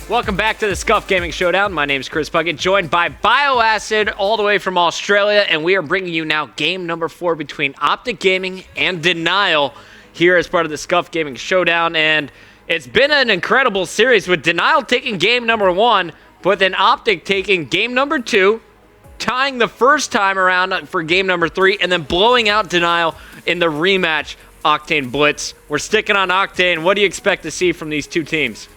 Welcome back to the Scuf Gaming Showdown. My name is Chris Puckett, joined by Bioacid all the way from Australia, and we are bringing you now game number 4 between Optic Gaming and Denial here as part of the Scuf Gaming Showdown. And it's been an incredible series with Denial taking game number 1, but then Optic taking game number 2, tying the first time around for game number 3, and then blowing out Denial in the rematch Octane Blitz. We're sticking on Octane. What do you expect to see from these two teams?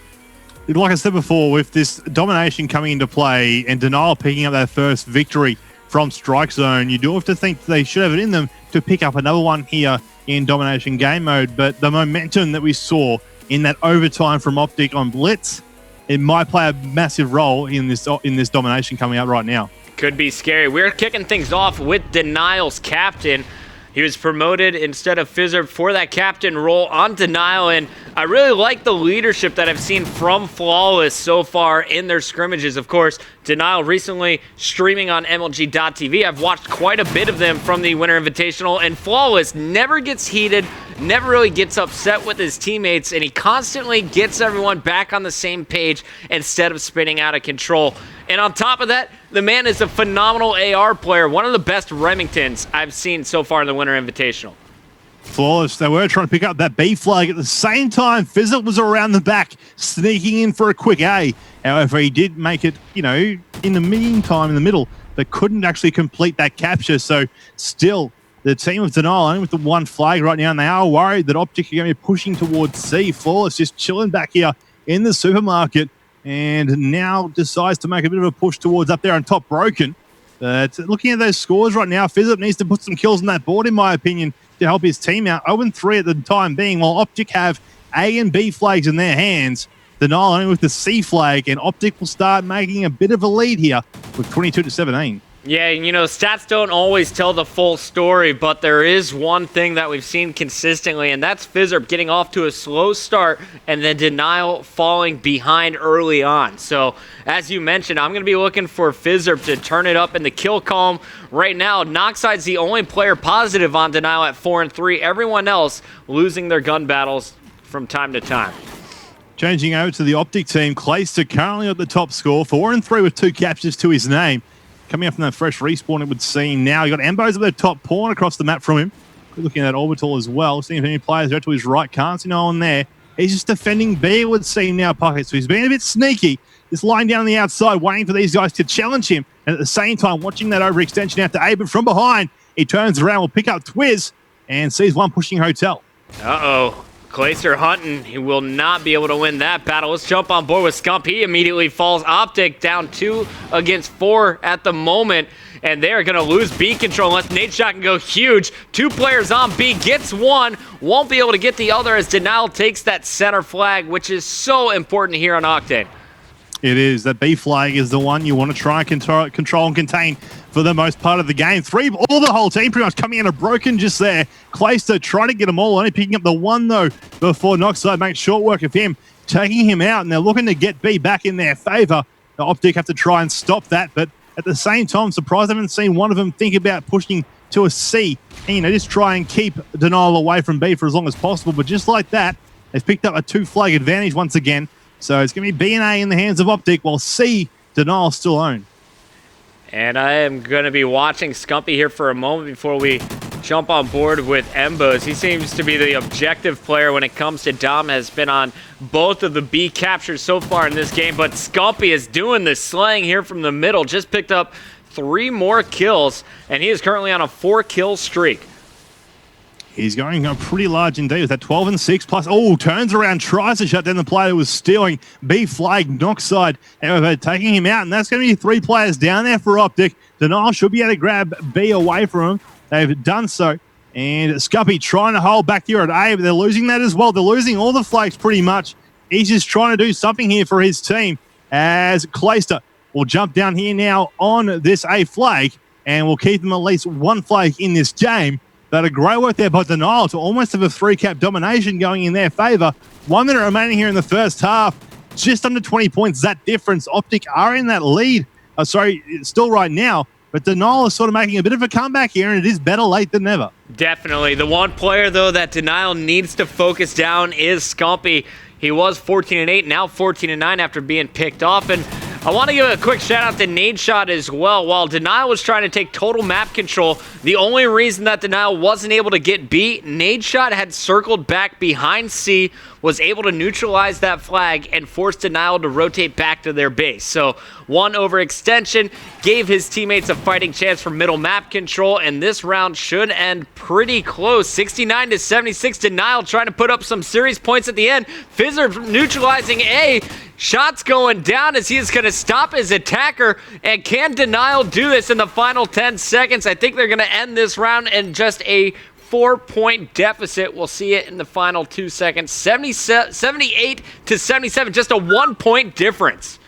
Like I said before, with this domination coming into play and Denial picking up that first victory from Strike Zone, you do have to think they should have it in them to pick up another one here in domination game mode. But the momentum that we saw in that overtime from Optic on Blitz, it might play a massive role in this domination coming up right now. Could be scary. We're kicking things off with Denial's captain. He was promoted instead of Fizzard for that captain role on Denial, and I really like the leadership that I've seen from Flawless so far in their scrimmages. Of course, Denial recently streaming on MLG.tv. I've watched quite a bit of them from the Winter Invitational, and Flawless never gets heated, never really gets upset with his teammates, and he constantly gets everyone back on the same page instead of spinning out of control. And on top of that, the man is a phenomenal AR player, one of the best Remingtons I've seen so far in the Winter Invitational. Flawless, they were trying to pick up that B flag. At the same time, Fizzle was around the back, sneaking in for a quick A. However, he did make it, in the meantime, in the middle, but couldn't actually complete that capture. So still, the team of Denial only with the one flag right now, and they are worried that Optic are going to be pushing towards C. Flawless just chilling back here in the supermarket, and now decides to make a bit of a push towards up there on top Broken. But looking at those scores right now, Fizzle needs to put some kills on that board, in my opinion, to help his team out. 0-3 at the time being, while Optic have A and B flags in their hands. Denial only with the C flag, and Optic will start making a bit of a lead here with 22-17. Yeah, stats don't always tell the full story, but there is one thing that we've seen consistently, and that's Fizzerp getting off to a slow start and then Denial falling behind early on. So, as you mentioned, I'm going to be looking for Fizzerp to turn it up in the kill column. Right now, Noxide's the only player positive on Denial at 4-3. Everyone else losing their gun battles from time to time. Changing over to the Optic team, Clayster currently at the top score, 4-3 with 2 captures to his name. Coming up from that fresh respawn, it would seem now. You got Embos at the top, pawn across the map from him. We're looking at that orbital as well, seeing if any players are to his right. Can't see no one there. He's just defending B, it would seem now, Puckett. So he's being a bit sneaky. Just lying down on the outside, waiting for these guys to challenge him. And at the same time, watching that overextension out to A. But from behind, he turns around, will pick up Twiz, and sees one pushing Hotel. Uh-oh. Clayster hunting. He will not be able to win that battle. Let's jump on board with Scump. He immediately falls. Optic down 2 against 4 at the moment, and they are going to lose B control unless Nate Shot can go huge. 2 players on B, gets one, won't be able to get the other as Denial takes that center flag, which is so important here on Octane. It is. That B flag is the one you want to try and control and contain for the most part of the game. All the whole team pretty much coming in a Broken just there. Clayster trying to get them all, only picking up the one though before Noxide makes short work of him, taking him out, and they're looking to get B back in their favor. The Optic have to try and stop that, but at the same time, surprised I haven't seen one of them think about pushing to a C and, just try and keep Denial away from B for as long as possible. But just like that, they've picked up a 2-flag advantage once again. So it's going to be B and A in the hands of Optic, while C, Denial still own. And I am going to be watching Scumpy here for a moment before we jump on board with Embos. He seems to be the objective player when it comes to Dom, has been on both of the B captures so far in this game, but Scumpy is doing the slaying here from the middle. Just picked up 3 more kills, and he is currently on a 4-kill streak. He's going pretty large indeed with that 12-6 plus. Oh, turns around, tries to shut down the player who was stealing. B flag, Noxide, however, taking him out. And that's going to be 3 players down there for Optic. Denial should be able to grab B away from him. They've done so. And Scuppy trying to hold back here at A, but they're losing that as well. They're losing all the flags pretty much. He's just trying to do something here for his team as Clayster will jump down here now on this A flag, and will keep them at least 1 flag in this game. But a great work there by Denial to almost have a 3-cap domination going in their favor. 1 minute remaining here in the first half. Just under 20 points, that difference. Optic are in that lead. Still right now. But Denial is sort of making a bit of a comeback here, and it is better late than never. Definitely. The one player, though, that Denial needs to focus down is Scumpy. He was 14-8, now 14-9 after being picked off. And I want to give a quick shout out to Nadeshot as well. While Denial was trying to take total map control, the only reason that Denial wasn't able to get B, Nadeshot had circled back behind C, was able to neutralize that flag and force Denial to rotate back to their base. So one overextension gave his teammates a fighting chance for middle map control, and this round should end pretty close. 69-76, Denial trying to put up some serious points at the end. Fizzerb neutralizing A. Shots going down as he is going to stop his attacker. And can Denial do this in the final 10 seconds? I think they're going to end this round in just a 4-point deficit. We'll see it in the final 2 seconds. 78-77, just a 1-point difference.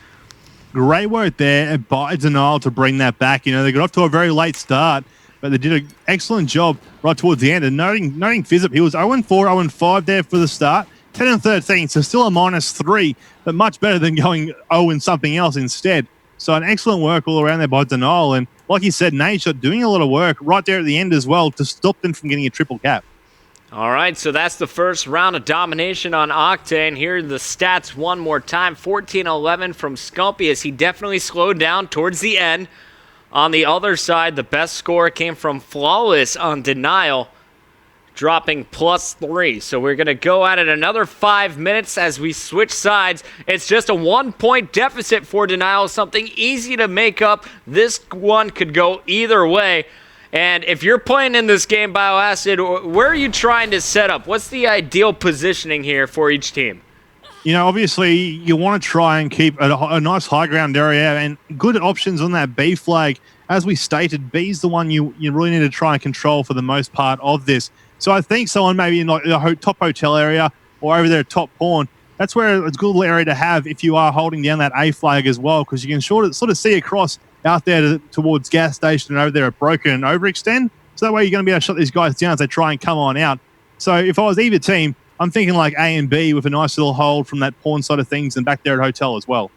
Great work there by Denial to bring that back. You know, they got off to a very late start, but they did an excellent job right towards the end. And noting Fizzip, he was 0-4, 0-5 there for the start. 10-13, so still a -3, but much better than going 0 and something else instead. So an excellent work all around there by Denial. And like you said, Nadeshot doing a lot of work right there at the end as well to stop them from getting a triple cap. All right, so that's the first round of domination on Octane. Here are the stats one more time. 14-11 from Scuf as he definitely slowed down towards the end. On the other side, the best score came from Flawless on Denial, dropping +3. So we're going to go at it another 5 minutes as we switch sides. It's just a 1-point deficit for Denial, something easy to make up. This one could go either way. And if you're playing in this game, Bioacid, where are you trying to set up? What's the ideal positioning here for each team? You know, obviously, you want to try and keep a nice high ground area and good options on that B flag. As we stated, B's the one you really need to try and control for the most part of this. So I think someone maybe in like the top hotel area or over there at top pawn, that's where it's a good little area to have if you are holding down that A flag as well, because you can sort of see across out there towards gas station and over there at Broken and overextend. So that way you're going to be able to shut these guys down as they try and come on out. So if I was either team, I'm thinking like A and B with a nice little hold from that pawn side of things and back there at hotel as well.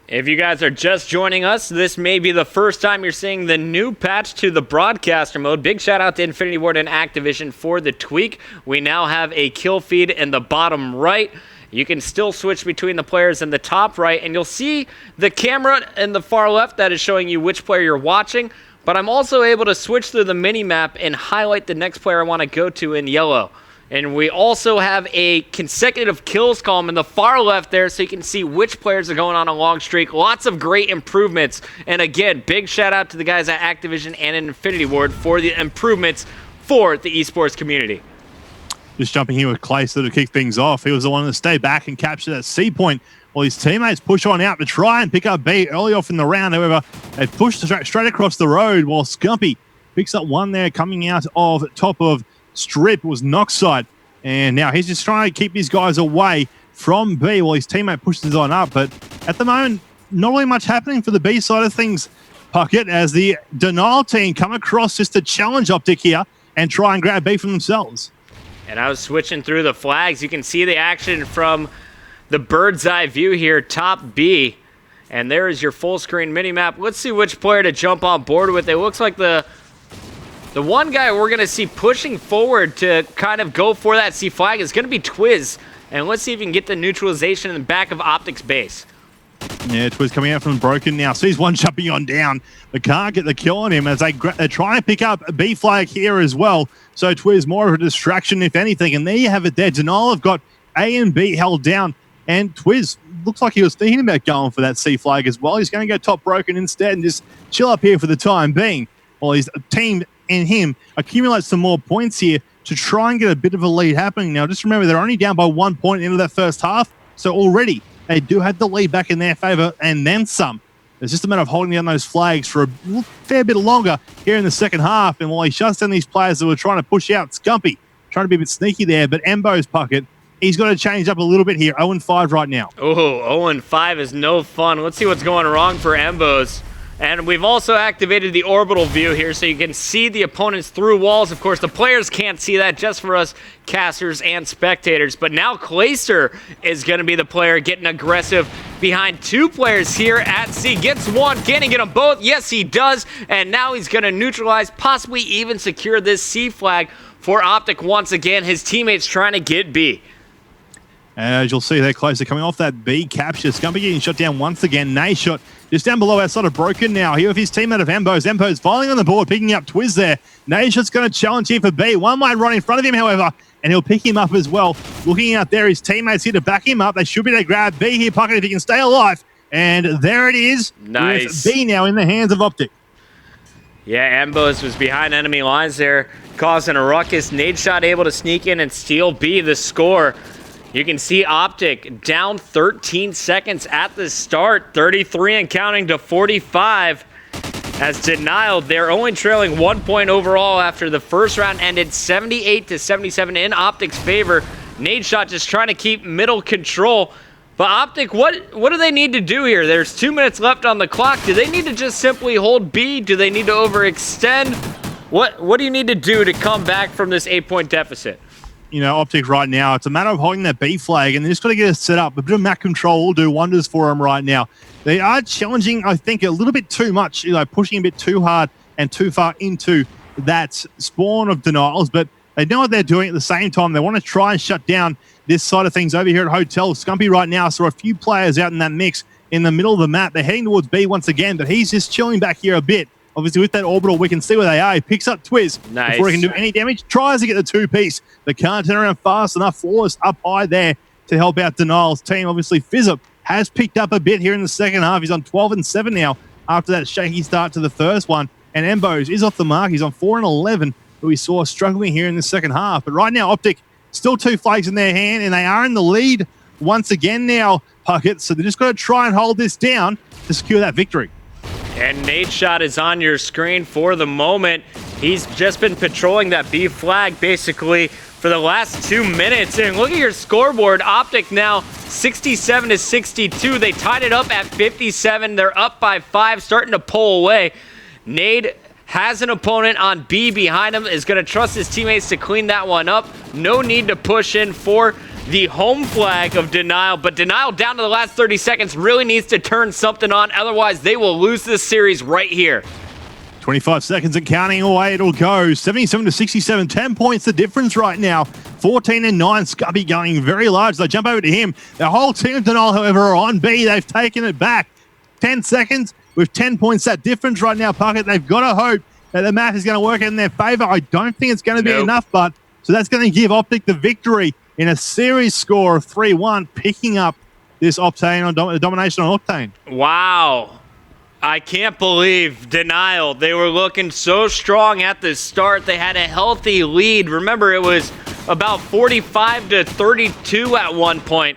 If you guys are just joining us, this may be the first time you're seeing the new patch to the broadcaster mode. Big shout out to Infinity Ward and Activision for the tweak. We now have a kill feed in the bottom right. You can still switch between the players in the top right, and you'll see the camera in the far left that is showing you which player you're watching. But I'm also able to switch through the mini-map and highlight the next player I want to go to in yellow. And we also have a consecutive kills column in the far left there so you can see which players are going on a long streak. Lots of great improvements. And again, big shout out to the guys at Activision and Infinity Ward for the improvements for the esports community. Just jumping here with Clayster to kick things off. He was the one to stay back and capture that C point while his teammates push on out to try and pick up B early off in the round. However, they pushed straight across the road while Scuf picks up one there coming out of top of Strip. Was Noxide, and now he's just trying to keep these guys away from B while his teammate pushes on up. But at the moment, not really much happening for the B side of things, Puckett, as the Denial team come across just to challenge Optic here and try and grab B for themselves. And I was switching through the flags. You can see the action from the bird's eye view here, top B. And there is your full screen minimap. Let's see which player to jump on board with. It looks like the one guy we're going to see pushing forward to kind of go for that C flag is going to be Twiz. And let's see if you can get the neutralization in the back of Optic's base. Yeah, Twiz coming out from Broken now. Sees one jumping on down, but can't get the kill on him as they're trying to pick up a B flag here as well. So Twiz more of a distraction, if anything. And there you have it there. Denial have got A and B held down. And Twiz looks like he was thinking about going for that C flag as well. He's going to go top Broken instead and just chill up here for the time being, while his team and him accumulate some more points here to try and get a bit of a lead happening. Now, just remember, they're only down by 1 point into that first half. So already they do have the lead back in their favor and then some. It's just a matter of holding down those flags for a fair bit longer here in the second half. And while he shuts down these players that were trying to push out, Scuf trying to be a bit sneaky there, but Embo's Puckett, he's got to change up a little bit here. 0-5 right now. Oh, 0-5 is no fun. Let's see what's going wrong for Embos. And we've also activated the orbital view here so you can see the opponents through walls. Of course, the players can't see that, just for us casters and spectators. But now Clayster is going to be the player getting aggressive behind two players here at C. Gets one. Can he get them both? Yes, he does. And now he's going to neutralize, possibly even secure this C flag for Optic once again. His teammates trying to get B. As you'll see, they're closer coming off that B capture. Scumpy getting shot down once again. Nay shot just down below outside of Broken now. Here with his teammate of Embos. Embos falling on the board, picking up Twiz there. Nay shot's going to challenge here for B. One might run in front of him, however, and he'll pick him up as well. Looking out there, his teammates here to back him up. They should be able to grab B here, Puckett, if he can stay alive. And there it is. Nice. With B now in the hands of Optic. Yeah, Embos was behind enemy lines there, causing a ruckus. Nade shot able to sneak in and steal B, the score. You can see Optic down 13 seconds at the start, 33 and counting to 45. As Denial, they're only trailing 1 point overall after the first round ended 78-77 in Optic's favor. Nade shot just trying to keep middle control. But Optic, what do they need to do here? There's 2 minutes left on the clock. Do they need to just simply hold B? Do they need to overextend? What do you need to do to come back from this 8-point deficit? You know, Optic right now, it's a matter of holding that B flag, and they're just got to get it set up. A bit of map control will do wonders for them right now. They are challenging, I think, a little bit too much, pushing a bit too hard and too far into that spawn of denials, but they know what they're doing at the same time. They want to try and shut down this side of things over here at Hotel. Scumpy right now saw a few players out in that mix in the middle of the map. They're heading towards B once again, but he's just chilling back here a bit. Obviously, with that orbital, we can see where they are. He picks up Twiz before he can do any damage. Tries to get the two-piece. They can't turn around fast enough. Flawless up high there to help out Denial's team. Obviously, Fizzup has picked up a bit here in the second half. He's on 12 and 7 now after that shaky start to the first one. And Embos is off the mark. He's on 4 and 11, who we saw struggling here in the second half. But right now, Optic still 2 flags in their hand, and they are in the lead once again now, Puckett. So they're just got to try and hold this down to secure that victory. And Nade shot is on your screen for the moment. He's just been patrolling that B flag basically for the last 2 minutes. And look at your scoreboard. Optic now 67-62. They tied it up at 57. They're up by 5, starting to pull away. Nade has an opponent on B behind him, is going to trust his teammates to clean that one up. No need to push in for the home flag of Denial, but Denial down to the last 30 seconds really needs to turn something on, otherwise they will lose this series right here. 25 seconds and counting away it'll go. 77-67, 10 points the difference right now. 14 and 9, Scubby going very large. They jump over to him. The whole team of Denial, however, are on B. They've taken it back. 10 seconds with 10 points that difference right now, Puckett. They've got to hope that the math is going to work in their favor. I don't think it's going to be enough, but so that's going to give Optic the victory in a series score of 3-1, picking up this Octane on domination on Octane. Wow. I can't believe Denial. They were looking so strong at the start. They had a healthy lead. Remember, it was about 45-32 at one point.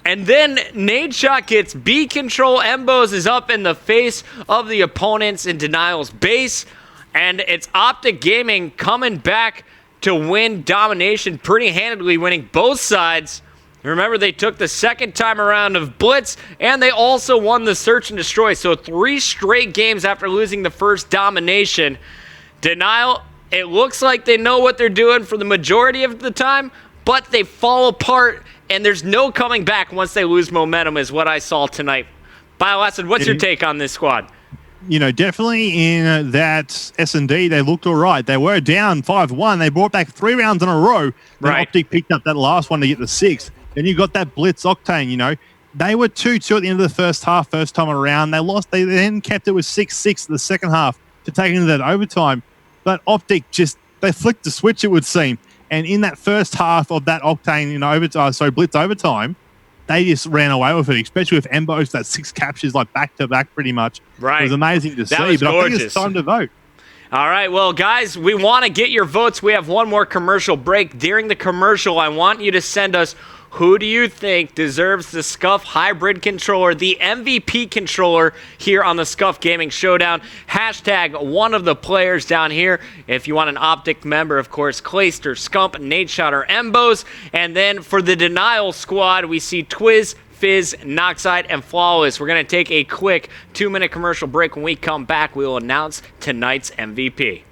And then Nade shot gets B control. Embos is up in the face of the opponents in Denial's base. And it's Optic Gaming coming back to win domination pretty handedly, winning both sides. Remember, they took the second time around of Blitz, and they also won the Search and Destroy. So 3 straight games after losing the first domination. Denial, it looks like they know what they're doing for the majority of the time, but they fall apart, and there's no coming back once they lose momentum is what I saw tonight. BioAcid, what's your take on this squad? You know, definitely in that S&D, they looked all right. They were down 5-1. They brought back 3 rounds in a row. Then Optic picked up that last one to get the 6th. Then you got that Blitz Octane, you know. They were 2-2 at the end of the first half, first time around. They lost. They then kept it with 6-6 the second half to take into that overtime. But Optic they flicked the switch, it would seem. And in that first half of that Octane, Blitz overtime, they just ran away with it, especially with Embos, that 6 captures like back-to-back pretty much. Right. It was amazing to see, but gorgeous. I think it's time to vote. All right, well, guys, we want to get your votes. We have one more commercial break. During the commercial, I want you to send us who do you think deserves the Scuf hybrid controller, the MVP controller here on the Scuf Gaming Showdown. Hashtag one of the players down here. If you want an Optic member, of course, Clayster, Scump, Nadeshot, or Embos. And then for the Denial squad, we see Twiz, Fizz, Noxide, and Flawless. We're going to take a quick 2-minute commercial break. When we come back, we will announce tonight's MVP.